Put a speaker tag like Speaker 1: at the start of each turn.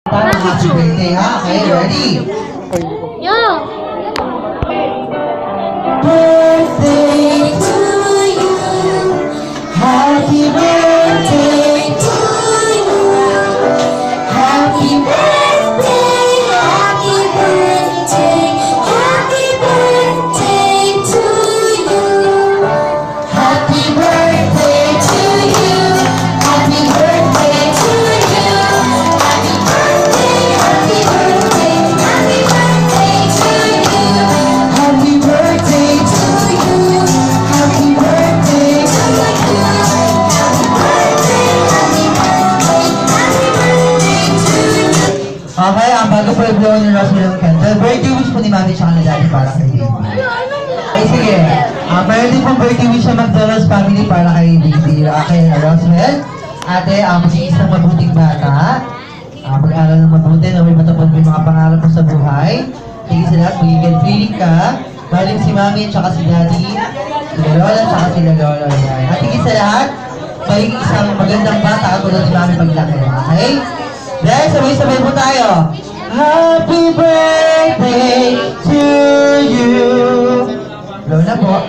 Speaker 1: Happy birthday, ha? Okay, ready?
Speaker 2: Yeah.
Speaker 1: Birthday to you. Happy birthday to you. Happy birthday, happy birthday, happy birthday to you. Happy birthday to you. Happy birthday to you. Happy birthday, happy birthday, happy birthday to you. Happy birthday to you. Happy birthday to you. Happy birthday, happy birthday, happy birthday to you. Okay, ang bago po yung blow ni Rosemary ng candle. Birthday wish po ni Mami tsaka ni Daddy para kay Baby. Okay, sige. Mayroon din pong birthday wish sa McDonald's family para kay Baby. Kay Rosemary. Ate, mag-iisang mabuting bata. Mag-aaral ng mabuti na may matapos may mga pangarap mo sa buhay. Sige sa lahat, magiging feeling ka. Mahalin si Mami at saka si Daddy. Sila Lola at saka sila Lola. At sige sa lahat, magiging isang magandang bata katulad si Mami paglaki. Okay? Dahil sabay-sabay po tayo. Happy birthday to you. Lola po.